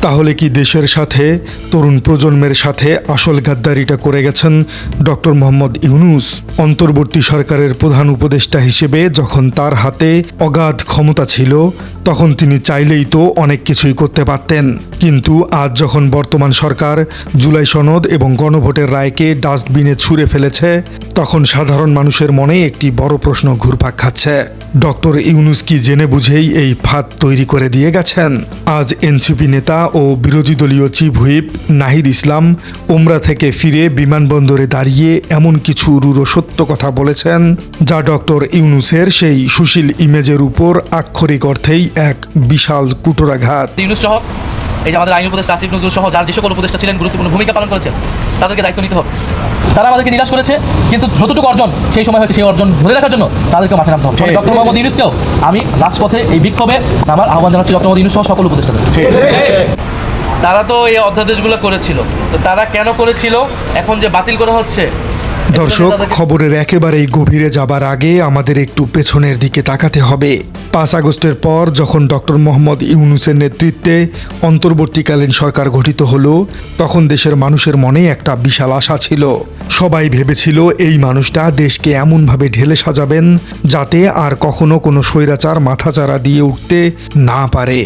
তাহলে কি দেশের সাথে, তরুণ প্রজন্মের সাথে আসল গাদ্দারিটা করে গেছেন ডক্টর মোহাম্মদ ইউনূস? অন্তর্বর্তী সরকারের প্রধান উপদেষ্টা হিসেবে যখন তার হাতে অগাধ ক্ষমতা ছিল, তখন তিনি চাইলেই তো অনেক কিছুই করতে পারতেন। কিন্তু আজ যখন বর্তমান সরকার জুলাই সনদ এবং গণভোটের রায়কে ডাস্টবিনে ছুঁড়ে ফেলেছে, তখন সাধারণ মানুষের মনে একটি বড় প্রশ্ন ঘুরপাক খাচ্ছে। ডক্টর ইউনূস কি জেনে বুঝেই এই ফাঁদ তৈরি করে দিয়ে গেছেন? আজ এনসিপি নেতা ও বিরোধী দলীয় চিফ হুইপ নাহিদ ইসলাম উমরা থেকে ফিরে বিমানবন্দরে দাঁড়িয়ে এমন কিছু রূঢ় সত্য কথা বলেছেন, যা ডক্টর ইউনূসের সেই সুশীল ইমেজের উপর আক্ষরিক অর্থেই এক বিশাল কুটোরাঘাত। ইউনূস সহ এই যে আমাদের আইন উপদেষ্টা আসিফ নজরুল সহ যার যে সকল উপদেষ্টা ছিলেন গুরুত্বপূর্ণ ভূমিকা পালন করেছেন, তাদেরকে দায়িত্ব নিতে হবে। তারা আমাদেরকে নিরাশ করেছে, কিন্তু যতটুকু অর্জন সেই সময় হয়েছে সেই অর্জন ধরে রাখার জন্য তাদেরকে মাঠে নামতে হবে। ডক্টর মোহাম্মদ ইউনূসকেও আমি রাজপথে এই বিক্ষোভে আমার আহ্বান জানাচ্ছি, ডক্টর মোহাম্মদ ইউনূস সহ সকল উপদেষ্টাদের। তারা তো এই অধ্যাদেশগুলো করেছিল, তো তারা কেন করেছিল এখন যে বাতিল করা হচ্ছে? দর্শক, খবরের একেবারেই গভীরে যাবার আগে আমাদের একটু পেছনের দিকে তাকাতে হবে। 5 আগস্টের পর যখন ডক্টর মোহাম্মদ ইউনূসের নেতৃত্বে অন্তর্বর্তীকালীন সরকার গঠিত হলো, তখন দেশের মানুষের মনে একটা বিশাল আশা ছিল। সবাই ভেবেছিল এই মানুষটা দেশকে এমনভাবে ঢেলে সাজাবেন যাতে আর কখনো কোনো স্বৈরাচার মাথাচাড়া দিয়ে উঠতে না পারে।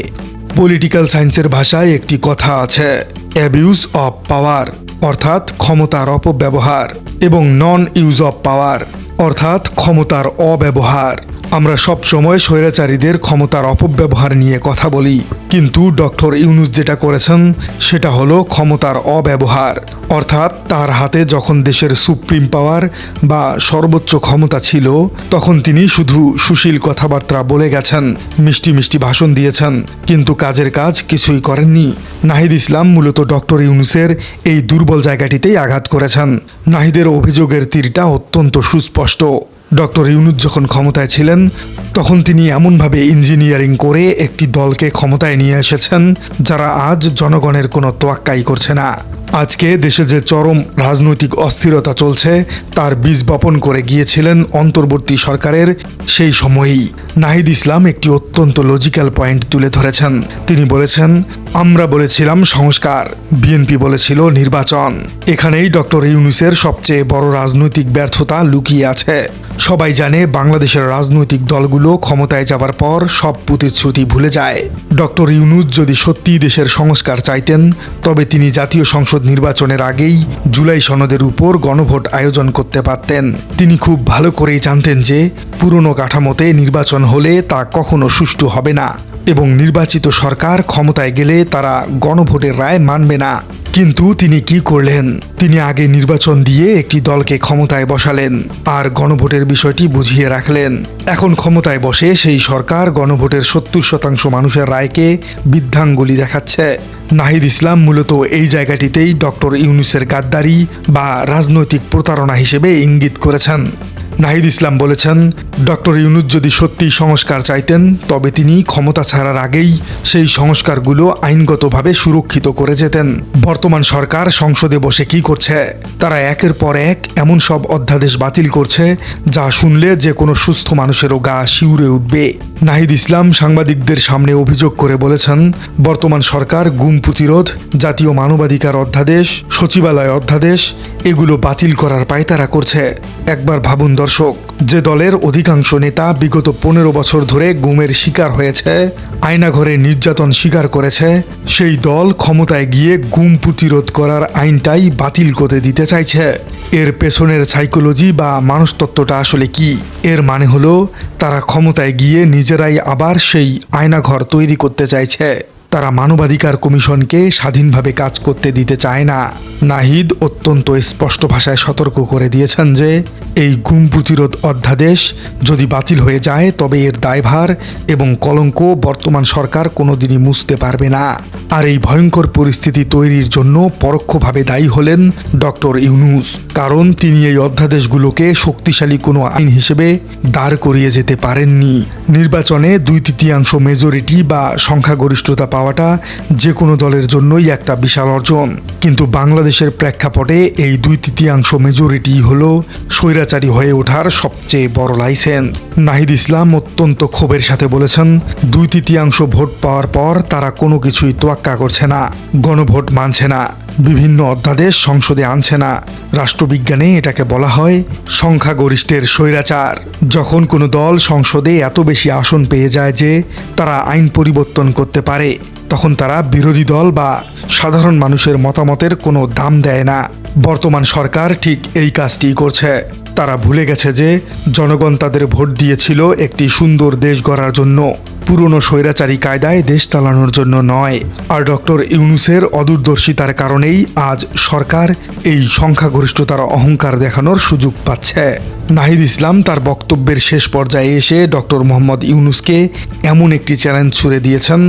পলিটিক্যাল সায়েন্সের ভাষায় একটি কথা আছে, অ্যাবিউজ অফ পাওয়ার অর্থাৎ ক্ষমতার অপব্যবহার, এবং নন ইউজ অফ পাওয়ার অর্থাৎ ক্ষমতার অব্যবহার। আমরা সব সময় স্বৈরাচারীদের ক্ষমতার অপব্যবহার নিয়ে কথা বলি, কিন্তু ডক্টর ইউনূস যেটা করেছেন সেটা হলো ক্ষমতার অব্যবহার। অর্থাৎ তার হাতে যখন দেশের সুপ্রিম পাওয়ার বা সর্বোচ্চ ক্ষমতা ছিল, তখন তিনি শুধু সুশীল কথাবার্তা বলে গেছেন, মিষ্টি মিষ্টি ভাষণ দিয়েছেন, কিন্তু কাজের কাজ কিছুই করেননি। নাহিদ ইসলাম মূলত ডক্টর ইউনূসের এই দুর্বল জায়গাটিতেই আঘাত করেছেন। নাহিদের অভিযোগের তীরটা অত্যন্ত সুস্পষ্ট। ডক্টর ইউনূস যখন ক্ষমতায় ছিলেন, তখন তিনি এমনভাবে ইঞ্জিনিয়ারিং করে একটি দলকে ক্ষমতায় নিয়ে এসেছেন যারা আজ জনগণের কোনো তোয়াক্কাই করছে না। আজকে দেশে যে চরম রাজনৈতিক অস্থিরতা চলছে, তার বীজ বপন করে গিয়েছিলেন অন্তর্বর্তী সরকারের সেই সময়েই। নাহিদ ইসলাম একটি অত্যন্ত লজিক্যাল পয়েন্ট তুলে ধরেছেন। তিনি বলেছেন, আমরা বলেছিলাম সংস্কার, বিএনপি বলেছিল নির্বাচন। এখানেই ডক্টর ইউনূসের সবচেয়ে বড় রাজনৈতিক ব্যর্থতা লুকিয়ে আছে। সবাই জানে বাংলাদেশের রাজনৈতিক দলগুলো ক্ষমতায় যাবার পর সব প্রতিশ্রুতি ভুলে যায়। ডক্টর ইউনূস যদি সত্যিই দেশের সংস্কার চাইতেন, তবে তিনি জাতীয় সংসদ নির্বাচনের আগেই জুলাই সনদের উপর গণভোট আয়োজন করতে পারতেন। তিনি খুব ভালো করেই জানতেন যে পুরনো কাঠামোতে নির্বাচন হলে তা কখনো সুষ্ঠু হবে না, এবং নির্বাচিত সরকার ক্ষমতায় গেলে তারা গণভোটের রায় মানবে না। কিন্তু তিনি কি করলেন? তিনি আগে নির্বাচন দিয়ে একটি দলকে ক্ষমতায় বসালেন আর গণভোটের বিষয়টি বুঝিয়ে রাখলেন। এখন ক্ষমতায় বসে সেই সরকার গণভোটের 70% মানুষের রায়কে বৃদ্ধাঙ্গুলি দেখাচ্ছে। নাহিদ ইসলাম মূলত এই জায়গাটিতেই ডক্টর ইউনূসের গাদ্দারি বা রাজনৈতিক প্রতারণা হিসেবে ইঙ্গিত করেছেন। নাহিদ ইসলাম বলেছেন, ডক্টর ইউনূস যদি সত্যিই সংস্কার চাইতেন, তবে তিনি ক্ষমতা ছাড়ার আগেই সেই সংস্কারগুলো আইনগতভাবে সুরক্ষিত করে যেতেন। বর্তমান সরকার সংসদে বসে কি করছে? তারা একের পর এক এমন সব অধ্যাদেশ বাতিল করছে যা শুনলে যে কোনো সুস্থ মানুষেরও গা শিউরে উঠবে। নাহিদ ইসলাম সাংবাদিকদের সামনে অভিযোগ করে বলেছেন, বর্তমান সরকার গুম প্রতিরোধ, জাতীয় মানবাধিকার অধ্যাদেশ, সচিবালয় অধ্যাদেশ এগুলো বাতিল করার পায়তারা করছে। একবার ভাবুন দর্শক, যে দলের অধিকাংশ নেতা বিগত 15 বছর ধরে গুমের শিকার হয়েছে, আয়নাঘরে নির্যাতন স্বীকার করেছে, সেই দল ক্ষমতায় গিয়ে গুম প্রতিরোধ করার আইনটাই বাতিল করে দিতে চাইছে। এর পেছনের সাইকোলজি বা মানুষতত্ত্বটা আসলে কি? এর মানে হলো তারা ক্ষমতায় গিয়ে নিজেরাই আবার সেই আয়নাঘর তৈরি করতে চাইছে। তারা মানবাধিকার কমিশনকে স্বাধীনভাবে কাজ করতে দিতে চায় না। নাহিদ অত্যন্ত স্পষ্ট ভাষায় সতর্ক করে দিয়েছেন যে এই গুম প্রতিরোধ অধ্যাদেশ যদি বাতিল হয়ে যায়, তবে এর দায়ভার এবং কলঙ্ক বর্তমান সরকার কোনোদিনই মুছতে পারবে না। আর এই ভয়ঙ্কর পরিস্থিতি তৈরির জন্য পরোক্ষভাবে দায়ী হলেন ডক্টর ইউনূস, কারণ তিনি এই অধ্যাদেশগুলোকে শক্তিশালী কোনো আইন হিসেবে দাঁড় করিয়ে যেতে পারেননি। নির্বাচনে 2/3 মেজরিটি বা সংখ্যাগরিষ্ঠতা পাওয়াটা যে কোনো দলের জন্যই একটা বিশাল অর্জন, কিন্তু বাংলাদেশের প্রেক্ষাপটে এই 2/3 মেজরিটি হলো স্বৈরাচারী হয়ে ওঠার সবচেয়ে বড় লাইসেন্স। নাহিদ ইসলাম অত্যন্ত ক্ষোভের সাথে বলেছেন, 2/3 ভোট পাওয়ার পর তারা কোনো কিছুই তোয়াক্কা তোয়াক্কা করছে না, গণভোট মানছে না, বিভিন্ন অধ্যাদেশ সংসদে আনছে না। রাষ্ট্রবিজ্ঞানে এটাকে বলা হয় সংখ্যাগরিষ্ঠের স্বৈরাচার। যখন কোনো দল সংসদে এত বেশি আসন পেয়ে যায় যে তারা আইন পরিবর্তন করতে পারে, তখন তারা বিরোধী দল বা সাধারণ মানুষের মতামতের কোনো দাম দেয় না। বর্তমান সরকার ঠিক এই কাজটি করছে। তারা ভুলে গেছে যে জনগণ তাদের ভোট দিয়েছিল একটি সুন্দর দেশ গড়ার জন্য, পুরনো স্বৈরাচারী কায়দায় দেশ চালানোর জন্য নয়। আর ডক্টর ইউনূসের অদূরদর্শিতার কারণেই আজ সরকার এই সংখ্যাগরিষ্ঠতার অহংকার দেখানোর সুযোগ পাচ্ছে। নাহিদ ইসলাম তার বক্তব্যের শেষ পর্যায়ে এসে ডক্টর মোহাম্মদ ইউনূসকে এমন একটি চ্যালেঞ্জ ছুড়ে দিয়েছেন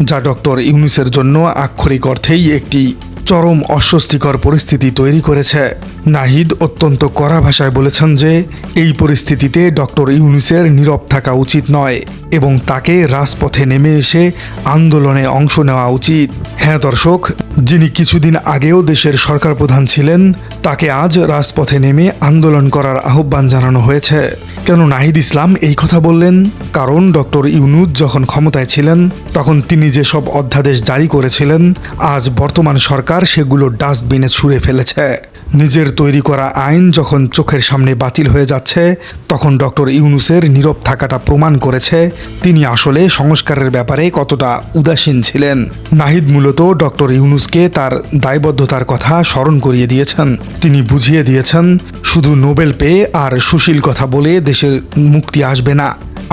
যা ডক্টর ইউনূসের জন্য আক্ষরিক অর্থেই একটি চরম অস্বস্তিকর পরিস্থিতি তৈরি করেছে। নাহিদ অত্যন্ত কড়া ভাষায় বলেছেন যে এই পরিস্থিতিতে ডক্টর ইউনূসের নীরব থাকা উচিত নয় এবং তাকে রাজপথে নেমে এসে আন্দোলনে অংশ নেওয়া উচিত। হ্যাঁ দর্শক, যিনি কিছুদিন আগেও দেশের সরকার প্রধান ছিলেন তাকে আজ রাজপথে নেমে আন্দোলন করার আহ্বান জানানো হয়েছে। কেন নাহিদ ইসলাম এই কথা বললেন? কারণ ডক্টর ইউনূস যখন ক্ষমতায় ছিলেন তখন তিনি যেসব অধ্যাদেশ জারি করেছিলেন আজ বর্তমান সরকার সেগুলো ডাস্টবিনে ছুঁড়ে ফেলেছে। নিজের তৈরি করা আইন যখন চোখের সামনে বাতিল হয়ে যাচ্ছে তখন ডক্টর ইউনূসের নীরব থাকাটা প্রমাণ করেছে তিনি আসলে সংস্কারের ব্যাপারে কতটা উদাসীন ছিলেন। নাহিদ মূলত ডক্টর ইউনূসকে তার দায়বদ্ধতার কথা স্মরণ করিয়ে দিয়েছেন। তিনি বুঝিয়ে দিয়েছেন শুধু নোবেল পেয়ে আর সুশীল কথা বলে দেশের মুক্তি আসবে না।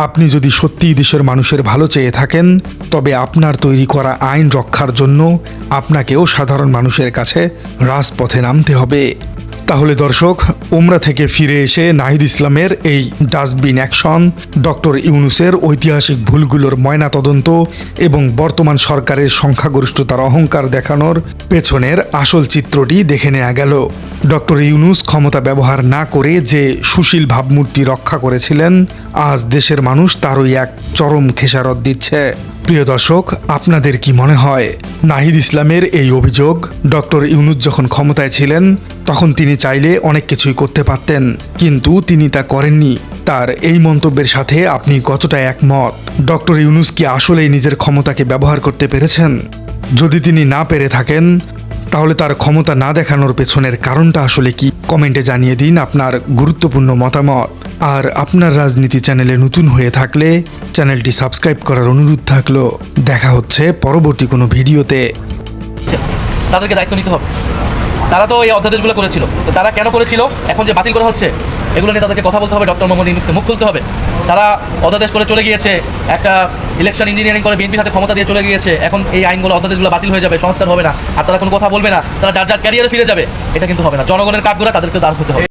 আপনি যদি সত্যিই দেশের মানুষের ভালো চেয়ে থাকেন তবে আপনার তৈরি করা আইন রক্ষার জন্য আপনাকেও সাধারণ মানুষের কাছে রাজপথে নামতে হবে। তাহলে দর্শক, উমরা থেকে ফিরে এসে নাহিদ ইসলামের এই ডাস্টবিন অ্যাকশন, ডক্টর ইউনূসের ঐতিহাসিক ভুলগুলোর ময়নাতদন্ত এবং বর্তমান সরকারের সংখ্যাগরিষ্ঠতার অহংকার দেখানোর পেছনের আসল চিত্রটি দেখে নেওয়া গেল। ডক্টর ইউনূস ক্ষমতা ব্যবহার না করে যে সুশীল ভাবমূর্তি রক্ষা করেছিলেন আজ দেশের মানুষ তারই এক চরম খেসারত দিচ্ছে। প্রিয় দর্শক, আপনাদের কি মনে হয় নাহিদ ইসলামের এই অভিযোগ ডক্টর ইউনূস যখন ক্ষমতায় ছিলেন তখন তিনি চাইলে অনেক কিছুই করতে পারতেন, কিন্তু তিনি তা করেননি? তার এই মন্তব্যের সাথে আপনি কতটা একমত? ডক্টর ইউনূস কি আসলেই নিজের ক্ষমতাকে ব্যবহার করতে পেরেছেন? যদি তিনি না পেরে থাকেন তাহলে তার ক্ষমতা না দেখানোর পেছনের কারণটা আসলে কি? কমেন্টে জানিয়ে দিন আপনার গুরুত্বপূর্ণ মতামত। আর আপনার রাজনীতি চ্যানেলে নতুন হয়ে থাকলে চ্যানেলটি সাবস্ক্রাইব করার অনুরোধ থাকলো। দেখা হচ্ছে পরবর্তী কোনো ভিডিওতে। তাদেরকে দায়িত্ব নিতে হবে। তারা তো এই অধ্যাদেশগুলো করেছিল, তো তারা কেন করেছিল, এখন যে বাতিল করা হচ্ছে এগুলো নিয়ে তাদেরকে কথা বলতে হবে। ডক্টর মোহাম্মদ ইউনূসকে মুখ খুলতে হবে। তারা অধ্যাদেশ করে চলে গিয়েছে, একটা ইলেকশন ইঞ্জিনিয়ারিং করে বিএনপির হাতে ক্ষমতা দিয়ে চলে গিয়েছে। এখন এই আইনগুলো অধ্যাদেশগুলো বাতিল হয়ে যাবে, সংস্কার হবে না, আর তারা কোনো কথা বলবে না, তারা যার যার ক্যারিয়ারে ফিরে যাবে। এটা কিন্তু হবে না। জনগণের কাঠগড়া তাদেরকে দাঁড় করতে হবে।